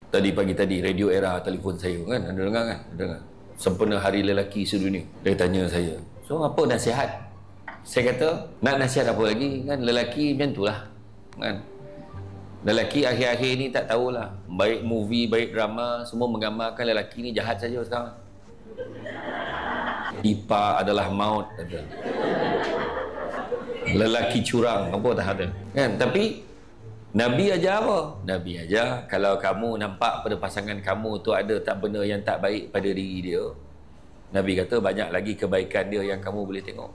Tadi pagi tadi Radio Era telefon saya kan, ada dengar kan? Dengar. Sempena Hari Lelaki Sedunia. Dia tanya saya, "So apa nasihat?" Saya kata, "Nak nasihat apa lagi? Kan lelaki macam itulah." Kan? Lelaki akhir-akhir ni tak tahulah. Baik movie, baik drama, semua menggambarkan lelaki ni jahat saja sekarang. Ipa adalah maut, kata. Lelaki curang, apa tak ada. Kan? Tapi Nabi ajar apa? Nabi ajar kalau kamu nampak pada pasangan kamu tu ada tak benda yang tak baik pada diri dia, Nabi kata banyak lagi kebaikan dia yang kamu boleh tengok.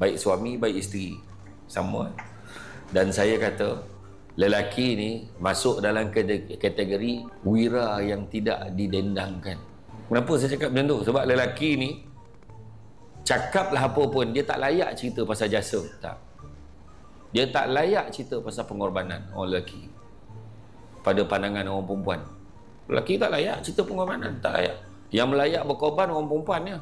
Baik suami, baik isteri, sama. Dan saya kata lelaki ni masuk dalam kategori wira yang tidak didendangkan. Kenapa saya cakap macam tu? Sebab lelaki ni cakaplah apa pun, dia tak layak cerita pasal jasa. Tak. Dia tak layak cerita pasal pengorbanan orang lelaki pada pandangan orang perempuan. Lelaki tak layak cerita pengorbanan, tak layak. Yang melayak berkorban orang perempuan ya.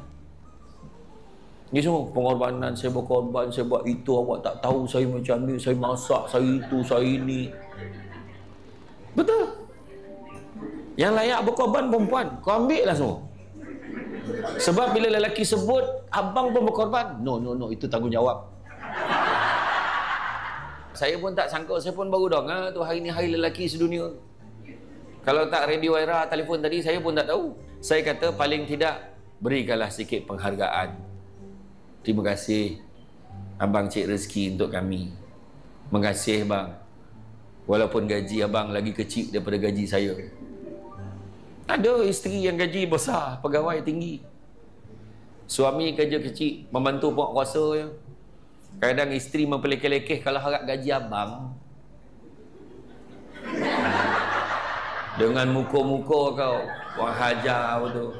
Ni semua pengorbanan, saya berkorban, saya buat itu, awak tak tahu saya macam ni, saya masak, saya itu, saya ini. Betul. Yang layak berkorban perempuan, kau ambil lah semua. Sebab bila lelaki sebut abang pun berkorban, no, itu tanggungjawab. Saya pun tak sangka, saya pun baru dengar tu hari ni Hari Lelaki Sedunia. Kalau tak Radio Era telefon tadi, saya pun tak tahu. Saya kata paling tidak berikanlah sikit penghargaan. Terima kasih abang cik rezeki untuk kami. Mengasih bang. Walaupun gaji abang lagi kecil daripada gaji saya. Ada isteri yang gaji besar, pegawai tinggi. Suami kerja kecil, membantu puak kuasa je. Kadang isteri mempelekeh-lekeh kalau harap gaji abang. Dengan muka-muka kau, buang hajar betul.